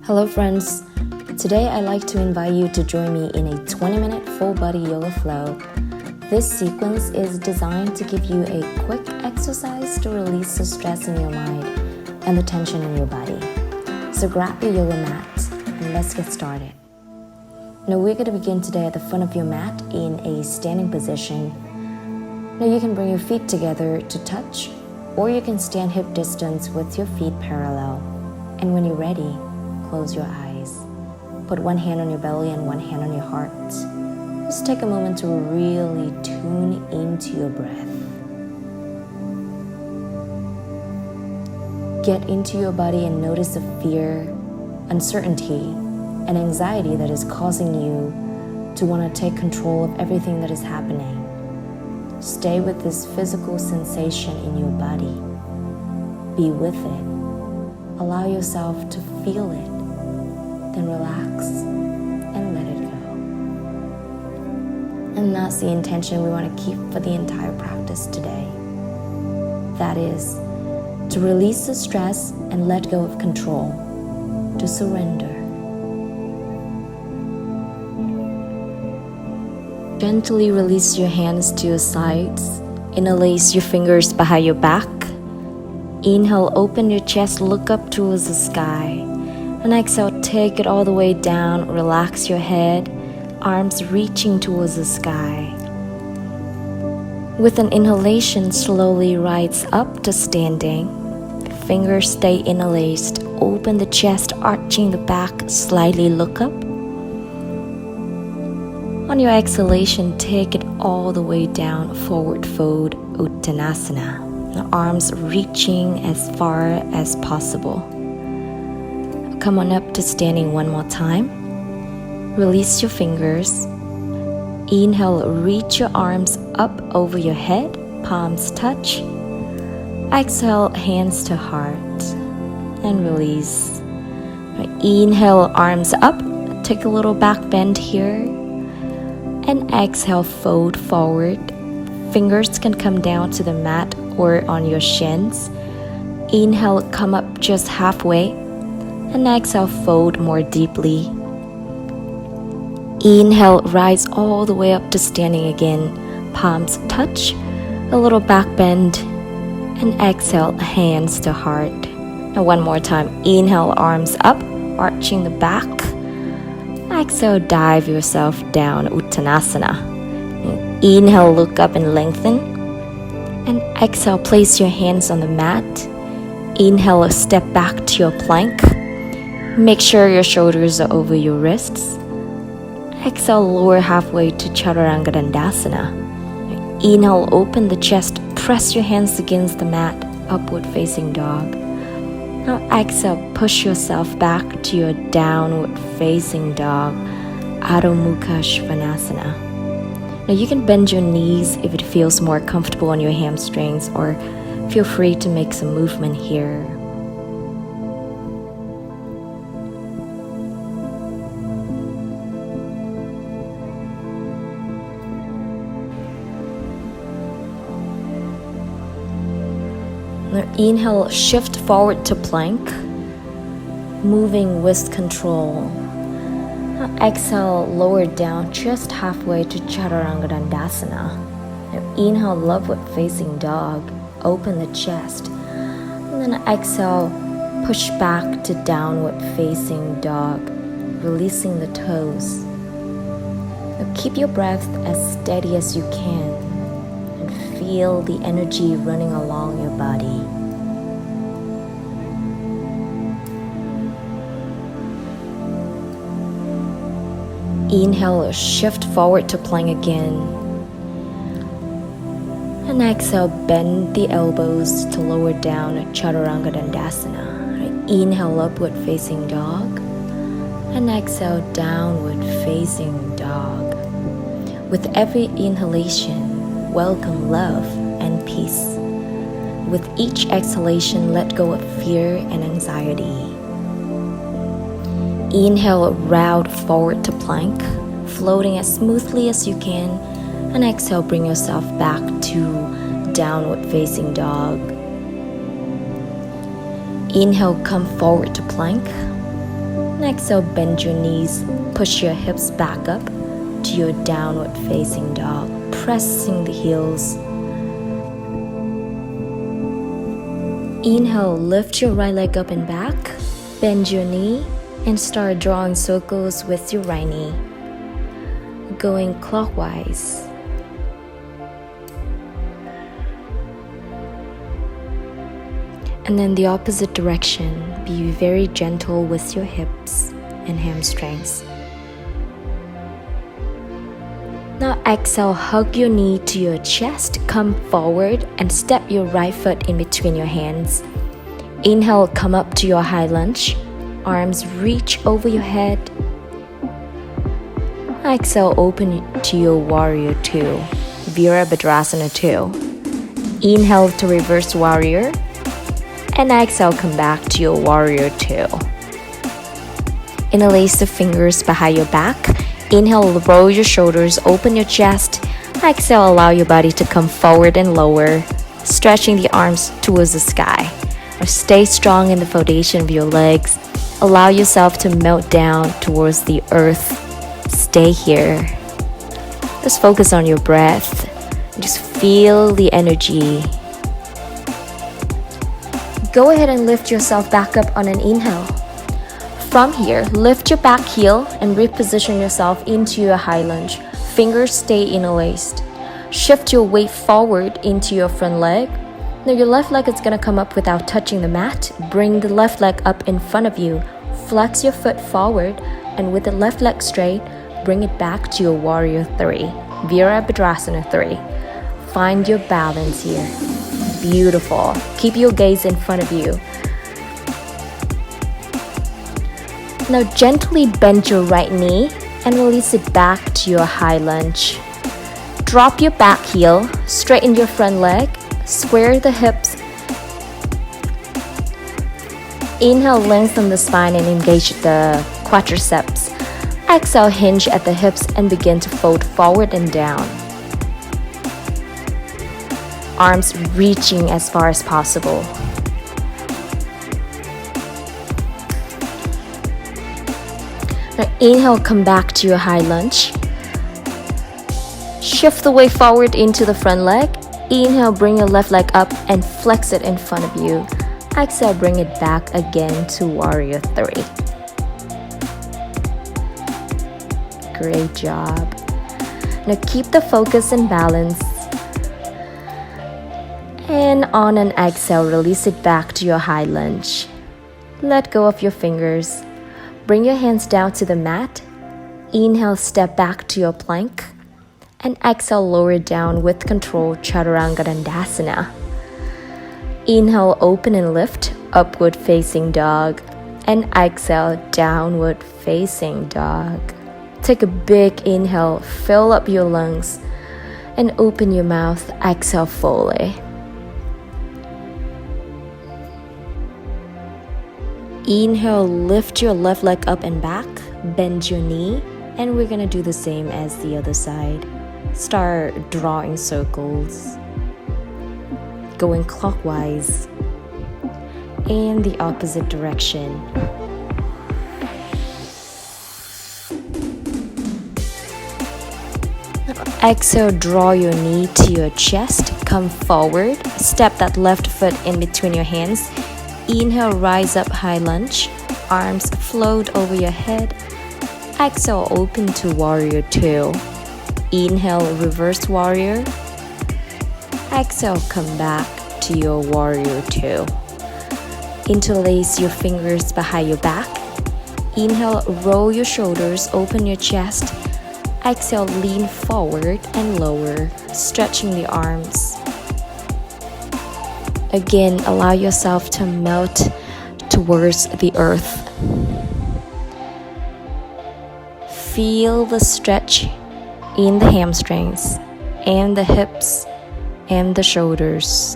Hello friends, today I'd like to invite you to join me in a 20-minute full body yoga flow. This sequence is designed to give you a quick exercise to release the stress in your mind and the tension in your body. So grab your yoga mat and let's get started. Now we're going to begin today at the front of your mat in a standing position. Now you can bring your feet together to touch, or you can stand hip distance with your feet parallel. And when you're ready, close your eyes. Put one hand on your belly and one hand on your heart. Just take a moment to really tune into your breath. Get into your body and notice the fear, uncertainty, and anxiety that is causing you to want to take control of everything that is happening. Stay with this physical sensation in your body. Be with it. Allow yourself to feel it. Then relax and let it go. And that's the intention we want to keep for the entire practice today. That is, to release the stress and let go of control, to surrender. Gently release your hands to your sides. Interlace your fingers behind your back. Inhale, open your chest, look up towards the sky. And exhale, take it all the way down, relax your head, arms reaching towards the sky. With an inhalation, slowly rise up to standing. Fingers stay interlaced, open the chest, arching the back, slightly look up. On your exhalation, take it all the way down, forward fold, Uttanasana. The arms reaching as far as possible. Come on up to standing one more time. Release your fingers. Inhale, reach your arms up over your head, palms touch. Exhale, hands to heart, and release. Inhale, arms up. Take a little back bend here. And exhale, fold forward. Fingers can come down to the mat or on your shins. Inhale, come up just halfway. And exhale, fold more deeply. Inhale, rise all the way up to standing again. Palms touch, a little back bend. And exhale, hands to heart. And one more time. Inhale, arms up, arching the back. Exhale, dive yourself down, Uttanasana. Inhale, look up and lengthen. And exhale, place your hands on the mat. Inhale, step back to your plank. Make sure your shoulders are over your wrists. Exhale, lower halfway to Chaturanga Dandasana. Inhale, open the chest, press your hands against the mat, upward facing dog. Now exhale, push yourself back to your downward facing dog, Adho Mukha Svanasana. Now you can bend your knees if it feels more comfortable on your hamstrings, or feel free to make some movement here. Now inhale, shift forward to plank, moving with control. Now exhale, lower down just halfway to Chaturanga Dandasana. Now inhale, loveward facing dog, open the chest. And then exhale, push back to downward facing dog, releasing the toes. Now keep your breath as steady as you can. Feel the energy running along your body. Inhale, shift forward to plank again. And exhale, bend the elbows to lower down at Chaturanga Dandasana. Inhale, upward facing dog. And exhale, downward facing dog. With every inhalation, welcome love and peace. With each exhalation, let go of fear and anxiety. Inhale, round forward to plank, floating as smoothly as you can. And exhale, bring yourself back to downward facing dog. Inhale, come forward to plank. Exhale, bend your knees, push your hips back up to your downward facing dog, pressing the heels. Inhale, lift your right leg up and back, bend your knee, and start drawing circles with your right knee, going clockwise. And then the opposite direction, be very gentle with your hips and hamstrings. Now exhale, hug your knee to your chest, come forward and step your right foot in between your hands. Inhale, come up to your high lunge, arms reach over your head. Exhale, open to your warrior two, Virabhadrasana 2. Inhale to reverse warrior, and exhale, come back to your warrior two. Interlace the fingers behind your back. Inhale, roll your shoulders, open your chest. Exhale, allow your body to come forward and lower, stretching the arms towards the sky. Or stay strong in the foundation of your legs. Allow yourself to melt down towards the earth. Stay here. Just focus on your breath. Just feel the energy. Go ahead and lift yourself back up on an inhale. From here, lift your back heel and reposition yourself into your high lunge. Fingers stay interlaced. Shift your weight forward into your front leg. Now your left leg is going to come up without touching the mat. Bring the left leg up in front of you. Flex your foot forward, and with the left leg straight, bring it back to your warrior 3, Virabhadrasana 3. Find your balance here. Beautiful. Keep your gaze in front of you. Now gently bend your right knee and release it back to your high lunge. Drop your back heel, straighten your front leg, square the hips. Inhale, lengthen the spine and engage the quadriceps. Exhale, hinge at the hips and begin to fold forward and down. Arms reaching as far as possible. Now inhale, come back to your high lunge. Shift the weight forward into the front leg. Inhale, bring your left leg up and flex it in front of you. Exhale, bring it back again to warrior 3. Great job. Now keep the focus and balance. And on an exhale, release it back to your high lunge. Let go of your fingers. Bring your hands down to the mat. Inhale, step back to your plank. And exhale, lower down with control, Chaturanga Dandasana. Inhale, open and lift, upward facing dog. And exhale, downward facing dog. Take a big inhale, fill up your lungs. And open your mouth, exhale fully. Inhale, lift your left leg up and back, bend your knee, and we're gonna do the same as the other side. Start drawing circles, going clockwise, and the opposite direction. Exhale, draw your knee to your chest, come forward, step that left foot in between your hands. Inhale, rise up, high lunge, arms float over your head. Exhale, open to warrior 2. Inhale, reverse warrior. Exhale, come back to your warrior 2. Interlace your fingers behind your back. Inhale, roll your shoulders, open your chest. Exhale, lean forward and lower, stretching the arms. Again, allow yourself to melt towards the earth. Feel the stretch in the hamstrings and the hips and the shoulders.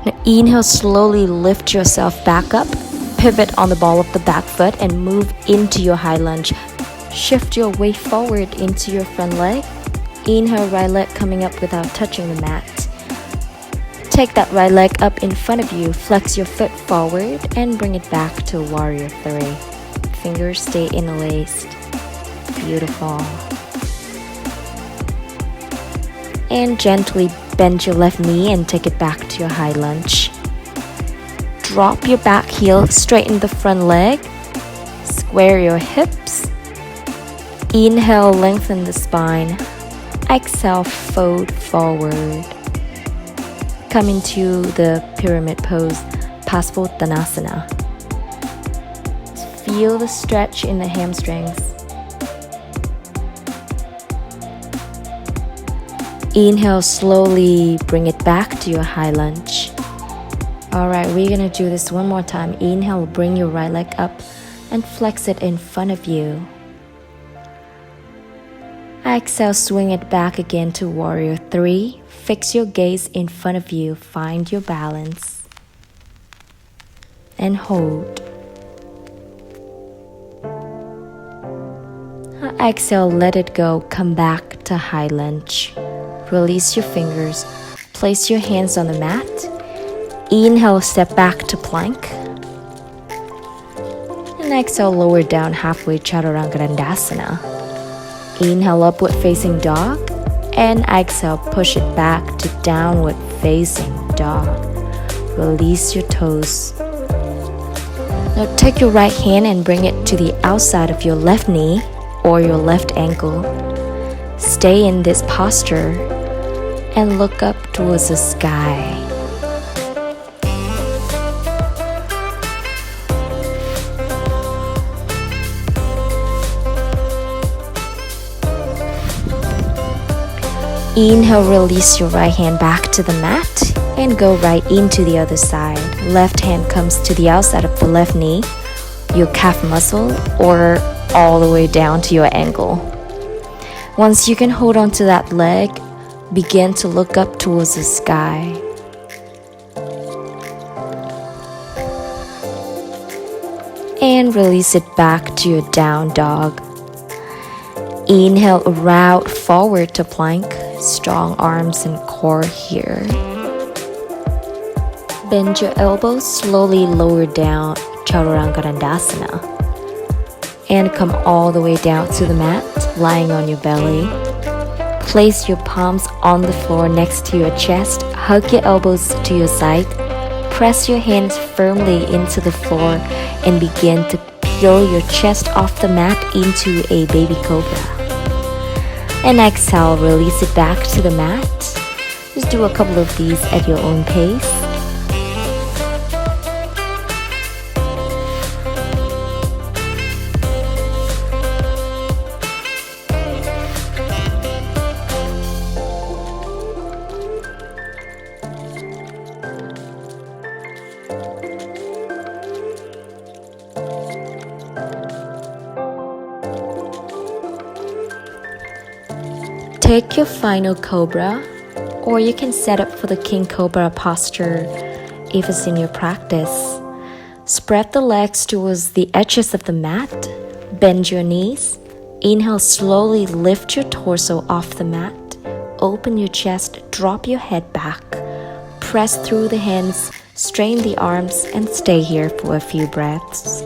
Now inhale, slowly lift yourself back up. Pivot on the ball of the back foot and move into your high lunge. Shift your weight forward into your front leg. Inhale, right leg coming up without touching the mat. Take that right leg up in front of you, flex your foot forward and bring it back to warrior three. Fingers stay interlaced. Beautiful. And gently bend your left knee and take it back to your high lunge. Drop your back heel, straighten the front leg, square your hips. Inhale, lengthen the spine. Exhale, fold forward. Come into the pyramid pose, Paschimottanasana. Feel the stretch in the hamstrings. Inhale, slowly bring it back to your high lunge. Alright, we're gonna do this one more time. Inhale, bring your right leg up and flex it in front of you. Exhale, swing it back again to warrior three. Fix your gaze in front of you. Find your balance. And hold. Exhale, let it go. Come back to high lunge. Release your fingers. Place your hands on the mat. Inhale, step back to plank. And exhale, lower down halfway, Chaturanga. Inhale, upward facing dog. And exhale, push it back to downward facing dog. Release your toes. Now take your right hand and bring it to the outside of your left knee or your left ankle. Stay in this posture and look up towards the sky. Inhale, release your right hand back to the mat and go right into the other side. Left hand comes to the outside of the left knee, your calf muscle, or all the way down to your ankle. Once you can hold on to that leg, begin to look up towards the sky. And release it back to your down dog. Inhale, route forward to plank. Strong arms and core here. Bend your elbows, slowly lower down, Chaturanga. And come all the way down to the mat, lying on your belly. Place your palms on the floor next to your chest. Hug your elbows to your side. Press your hands firmly into the floor and begin to peel your chest off the mat into a baby cobra. And exhale, release it back to the mat. Just do a couple of these at your own pace. Take your final cobra, or you can set up for the king cobra posture if it's in your practice. Spread the legs towards the edges of the mat. Bend your knees. Inhale, slowly lift your torso off the mat. Open your chest, drop your head back. Press through the hands, strain the arms, and stay here for a few breaths.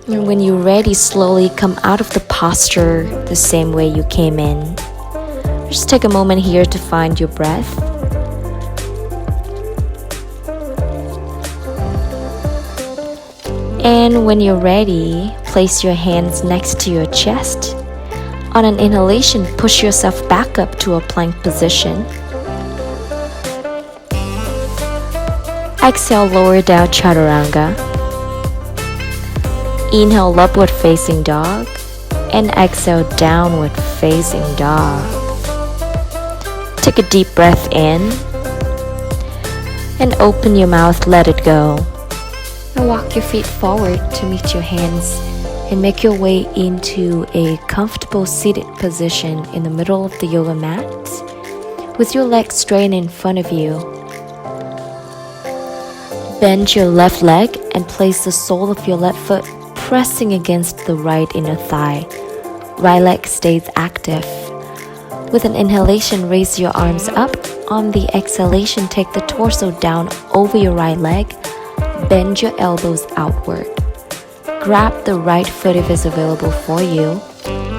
And when you're ready, slowly come out of the posture the same way you came in. Just take a moment here to find your breath. And when you're ready, place your hands next to your chest. On an inhalation, push yourself back up to a plank position. Exhale, lower down, Chaturanga. Inhale, upward facing dog, and exhale, downward facing dog. Take a deep breath in, and open your mouth, let it go. Now walk your feet forward to meet your hands, and make your way into a comfortable seated position in the middle of the yoga mat, with your legs straight in front of you. Bend your left leg and place the sole of your left foot pressing against the right inner thigh. Right leg stays active. With an inhalation, raise your arms up. On the exhalation, take the torso down over your right leg. Bend your elbows outward. Grab the right foot if it's available for you.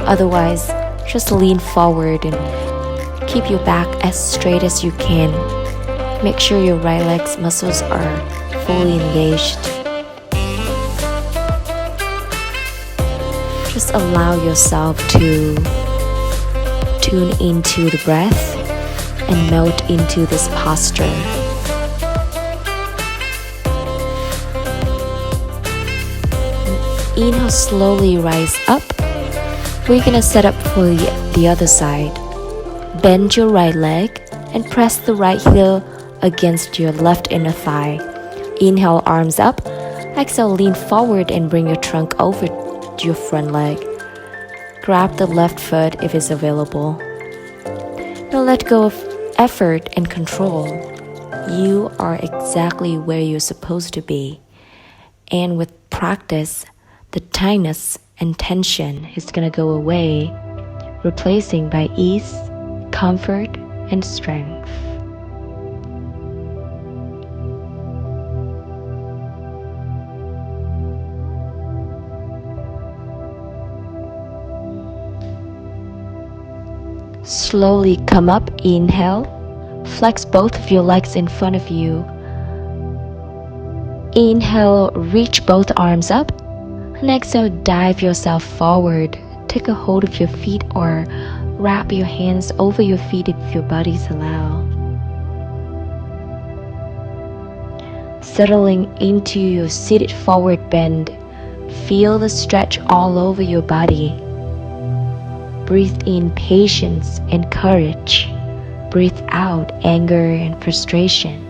Otherwise, just lean forward and keep your back as straight as you can. Make sure your right leg's muscles are fully engaged. Just allow yourself to tune into the breath and melt into this posture. Inhale, slowly rise up. We're gonna set up for the other side. Bend your right leg and press the right heel against your left inner thigh. Inhale, arms up. Exhale, lean forward and bring your trunk over your front leg. Grab the left foot if it's available. Now let go of effort and control. You are exactly where you're supposed to be. And with practice, the tightness and tension is gonna go away, replacing by ease, comfort, and strength. Slowly come up, inhale. Flex both of your legs in front of you. Inhale, reach both arms up. And exhale, dive yourself forward. Take a hold of your feet or wrap your hands over your feet if your bodies allow. Settling into your seated forward bend. Feel the stretch all over your body. Breathe in patience and courage. Breathe out anger and frustration.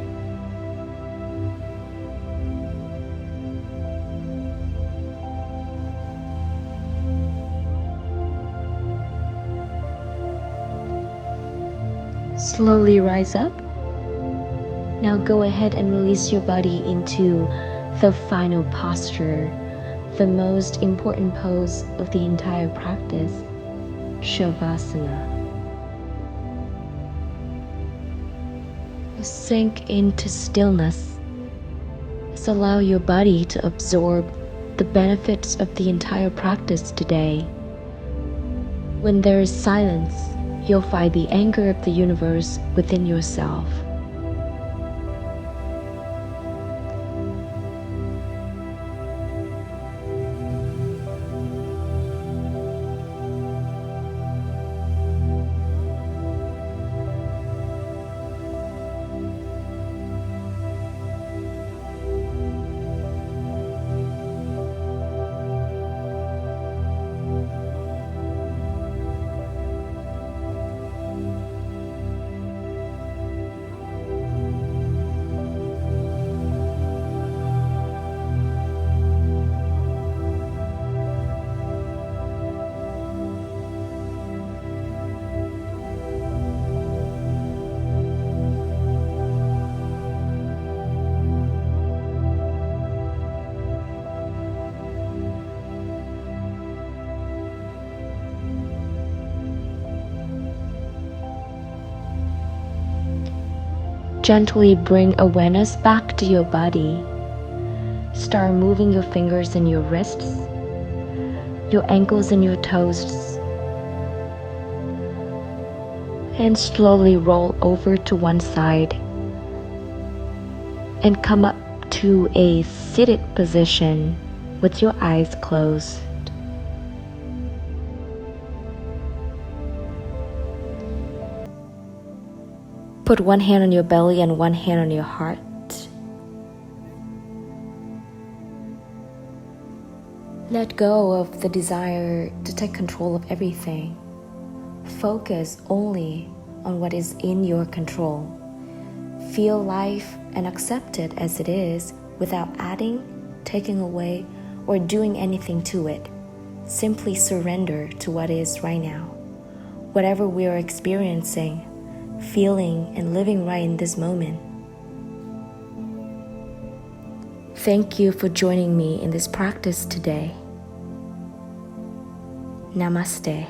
Slowly rise up. Now go ahead and release your body into the final posture, the most important pose of the entire practice, Shavasana. Sink into stillness. Just allow your body to absorb the benefits of the entire practice today. When there is silence, you'll find the anchor of the universe within yourself. Gently bring awareness back to your body. Start moving your fingers and your wrists, your ankles and your toes, and slowly roll over to one side and come up to a seated position with your eyes closed. Put one hand on your belly and one hand on your heart. Let go of the desire to take control of everything. Focus only on what is in your control. Feel life and accept it as it is without adding, taking away, or doing anything to it. Simply surrender to what is right now. Whatever we are experiencing, feeling and living right in this moment. Thank you for joining me in this practice today. Namaste.